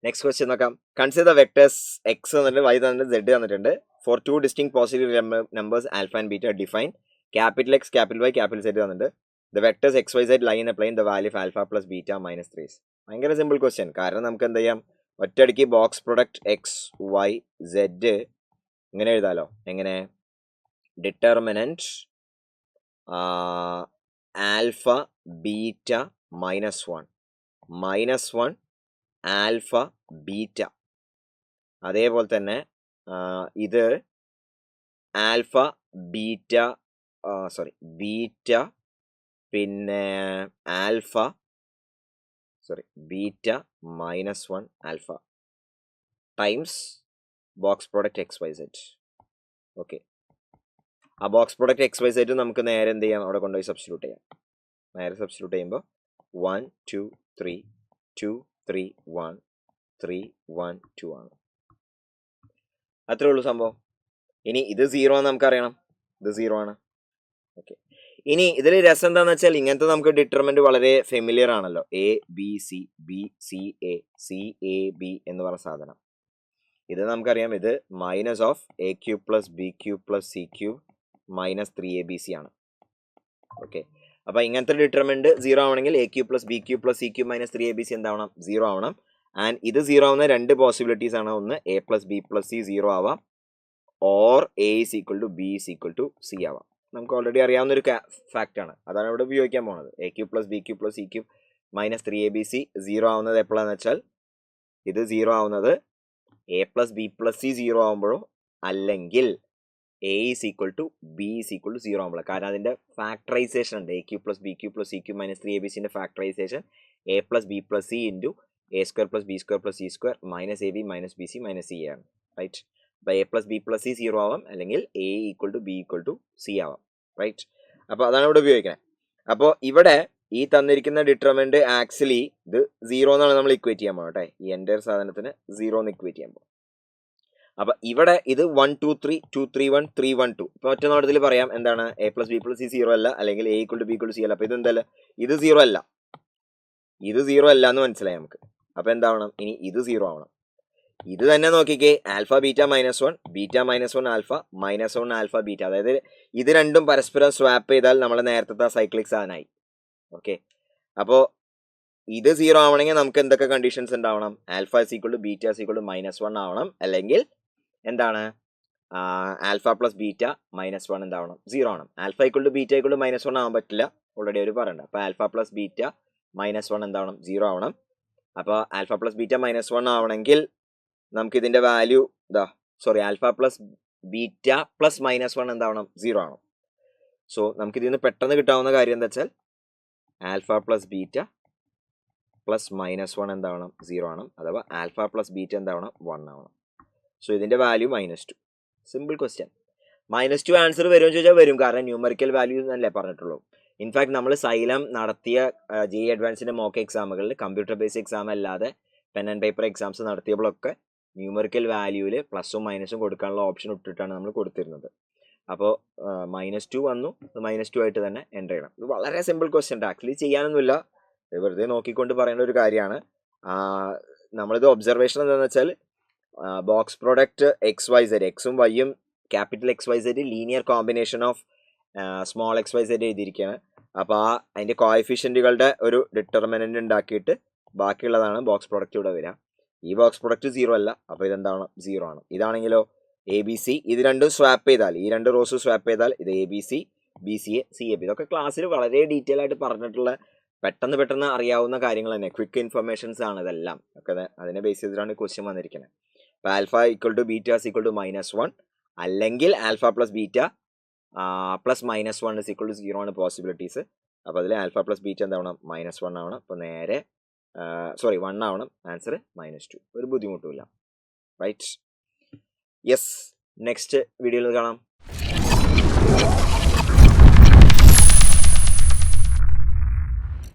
Next question നോക്കാം. Consider the vectors X തന്നിട്ട് Y തന്നിട്ട് സെഡ് തന്നിട്ടുണ്ട്. For two distinct positive numbers alpha and beta define capital X capital Y capital Z തന്നിട്ടുണ്ട്. The vectors X Y Z lie in a plane the value of alpha plus beta minus 3. ഭയങ്കര simple question. കാരണം നമുക്ക് എന്ത് ചെയ്യാം, ഒറ്റയടിക്ക് box product X Y Z ഇങ്ങനെ എഴുതാലോ. എങ്ങനെ? Determinant alpha beta -1 alpha beta. അതേപോലെ തന്നെ ഇത് ആൽഫ ബീറ്റ ബീറ്റ പിന്നെ alpha beta -1 alpha times box product X Y Z. Okay, ആ box product X Y Z നമുക്ക് നേരെ എന്ത് ചെയ്യാം, അവിടെ കൊണ്ടുപോയി സബ്സ്റ്റിറ്റ്യൂട്ട് ചെയ്യാം. നേരെ സബ്സ്റ്റിറ്റ്യൂട്ട് ചെയ്യുമ്പോൾ 1 2 3 2 3 1 3 1 2 ആണ്. അത്രേ ഉള്ളൂ സംഭവം. ഇനി ഇത് 0 ആണെന്ന് നമുക്കറിയണം, ഇത് 0 ആണ്. ഓക്കെ, ഇനി ഇതിൽ രസം എന്താണെന്ന് വെച്ചാൽ ഇങ്ങനത്തെ നമുക്ക് ഡിറ്റർമിനന്റ് വളരെ ഫെമിലിയർ ആണല്ലോ. A B C B C A B എന്ന് പറഞ്ഞ സാധനം. ഇത് നമുക്കറിയാം, ഇത് minus of A cube plus B cube plus C cube minus 3abc ആണ്. ഓക്കെ, അപ്പൊ ഇങ്ങനത്തെ ഡിറ്റർമിനന്റ് 0 ആവണമെങ്കിൽ A cube plus B cube plus C cube minus 3abc എന്താവണം? 0 ആവണം. ആൻഡ് ഇത് 0 ആവുന്ന രണ്ട് പോസിബിലിറ്റീസ് ആണ്. ഒന്ന് A plus B plus C 0 ആവാം, or A is equal to B is equal to C ആവാം. നമുക്ക് ഓൾറെഡി അറിയാവുന്ന ഒരു ഫാക്റ്റ് ആണ്, അതാണ് ഇവിടെ ഉപയോഗിക്കാൻ പോകുന്നത്. A cube plus B cube plus C cube minus 3abc 0 ആവുന്നത് എപ്പോഴാന്ന് വെച്ചാൽ ഇത് 0 ആവുന്നത് A plus B plus C 0 ആവുമ്പോഴോ അല്ലെങ്കിൽ A is equal to B is equal to 0 ആവുമ്പോൾ. കാരണം അതിന്റെ ഫാക്ടറൈസേഷൻ ഉണ്ട്. A cube plus B cube plus C cube minus 3abcന്റെ factorisation A plus B plus C into A square plus B square plus C square minus A B minus B C minus C ആണ്. Right, അപ്പോൾ A plus B plus C 0 ആവാം, അല്ലെങ്കിൽ A equal to B equal to C ആവാം. Right, അപ്പോൾ അതാണ് ഇവിടെ ഉപയോഗിക്കുന്നത്. അപ്പോൾ ഇവിടെ ഈ തന്നിരിക്കുന്ന ഡിറ്റർമിനന്റ് ആക്ച്വലി ഇത് 0 എന്നാണ് നമ്മൾ ഇക്വേറ്റ് ചെയ്യാൻ പോകട്ടെ. ഈ എൻ്റെ സാധനത്തിന് 0 എന്ന് ഇക്വേറ്റ് ചെയ്യാൻ പോകും. അപ്പൊ ഇവിടെ ഇത് 1 2 3 2 3 1 3 1 2. ഇപ്പൊ ഒറ്റ നോട്ടത്തിൽ പറയാം എന്താണ്, A plus B plus C 0 അല്ല, അല്ലെങ്കിൽ A equal to B equal to C അല്ല. അപ്പൊ ഇത് എന്തല്ല, ഇത് 0 അല്ല, ഇത് 0 അല്ല എന്ന് മനസ്സിലായി നമുക്ക്. അപ്പൊ എന്താവണം, ഇനി ഇത് 0 ആവണം. ഇത് തന്നെ നോക്കിക്കേ, alpha beta -1 beta -1 alpha -1 alpha beta. അതായത് ഇത് രണ്ടും പരസ്പരം സ്വാപ്പ് ചെയ്താൽ നമ്മളെ നേരത്തെ സൈക്ലിക് സാധനമായി. ഓക്കെ, അപ്പോ ഇത് 0 ആവണമെങ്കിൽ നമുക്ക് എന്തൊക്കെ കണ്ടീഷൻസ് ഉണ്ടാവണം? Alpha is equal to beta is equal to -1 ആവണം, അല്ലെങ്കിൽ എന്താണ് ആൽഫ പ്ലസ് ബീറ്റ -1 എന്താവണം? 0 ആണ്. Alpha equal to beta equal to -1 ആവാൻ പറ്റില്ല, ഓൾറെഡി അവർ പറയണ്ട. അപ്പൊ ആൽഫ പ്ലസ് ബീറ്റ -1 എന്താവണം? 0 ആവണം. അപ്പോൾ ആൽഫ പ്ലസ് ബീറ്റ -1 ആവണമെങ്കിൽ നമുക്ക് ഇതിന്റെ value alpha plus beta plus -1 എന്താവണം? 0 ആണ്. സോ നമുക്ക് ഇതിൽ നിന്ന് പെട്ടെന്ന് കിട്ടാവുന്ന കാര്യം എന്താ വെച്ചാൽ ആൽഫ പ്ലസ് ബീറ്റ പ്ലസ് -1 എന്താവണം? 0 ആണ്. അഥവാ ആൽഫ പ്ലസ് ബീറ്റ എന്താവണം? 1 ആവണം. സോ ഇതിന്റെ വാല്യൂ -2. Simple question. -2 ആൻസർ വരുമെന്ന് ചോദിച്ചാൽ വരും, കാരണം ന്യൂമറിക്കൽ വാല്യൂ എന്നല്ലേ പറഞ്ഞിട്ടുള്ളൂ. ഇൻഫാക്ട് നമ്മൾ സൈലം നടത്തിയ ജെ അഡ്വാൻസിന്റെ മോക്ക് എക്സാമുകളിൽ കമ്പ്യൂട്ടർ ബേസ്ഡ് എക്സാം അല്ലാതെ പെൻ ആൻഡ് പേപ്പർ എക്സാംസ് നടത്തിയപ്പോഴൊക്കെ ന്യൂമറിക്കൽ വാല്യൂവിൽ പ്ലസും മൈനസും കൊടുക്കാനുള്ള ഓപ്ഷൻ ഇട്ടിട്ടാണ് നമ്മൾ കൊടുത്തിരുന്നത്. അപ്പോൾ -2 വന്നു, -2 ആയിട്ട് തന്നെ എൻ്റർ ചെയ്യണം. ഇത് വളരെ സിമ്പിൾ ക്വസ്റ്റ്യൻ, ആക്ച്വലി ചെയ്യാനൊന്നുമില്ല, വെറുതെ നോക്കിക്കൊണ്ട് പറയേണ്ട ഒരു കാര്യമാണ്. നമ്മളിത് ഒബ്സർവേഷൻ എന്താണെന്ന് വെച്ചാൽ box product X Y Z, എക്സും വൈയും capital X Y Z linear combination of small X Y Z എഴുതിയിരിക്കുകയാണ്. അപ്പോൾ അതിൻ്റെ കോഎഫിഷ്യൻറ്റുകളുടെ ഒരു ഡിറ്റർമിനൻ്റ് ഉണ്ടാക്കിയിട്ട് ബാക്കിയുള്ളതാണ് ബോക്സ് പ്രോഡക്റ്റ് ഇവിടെ വരിക. ഈ ബോക്സ് പ്രോഡക്റ്റ് 0 അല്ല, അപ്പോൾ ഇതെന്താണ്? 0 ആണ്. ഇതാണെങ്കിലോ എ ബി സി, ഇത് രണ്ടും സ്വാപ്പ് ചെയ്താൽ, ഈ രണ്ട് റോസ് സ്വാപ്പ് ചെയ്താൽ ഇത് A B C B C A C A B. ഇതൊക്കെ ക്ലാസ്സിൽ വളരെ ഡീറ്റെയിൽ ആയിട്ട് പറഞ്ഞിട്ടുള്ള പെട്ടെന്ന് അറിയാവുന്ന കാര്യങ്ങൾ തന്നെ, ക്വിക്ക് ഇൻഫർമേഷൻസ് ആണ് ഇതെല്ലാം. ഒക്കെ അതിനെ ബേസ് ചെയ്തിട്ടാണ് ക്വസ്റ്റ്യൻ വന്നിരിക്കുന്നത്. അപ്പോൾ alpha equal to beta equal to -1, അല്ലെങ്കിൽ alpha plus beta plus -1 is equal to 0 ആണ് പോസിബിലിറ്റീസ്. അപ്പോൾ അതിൽ ആൽഫ പ്ലസ് ബീറ്റ എന്താവണം? -1 ആവണം. അപ്പോൾ നേരെ 1 ആവണം. ആൻസർ -2. ഒരു ബുദ്ധിമുട്ടുമില്ല. Right, yes. നെക്സ്റ്റ് വീഡിയോയിൽ കാണാം.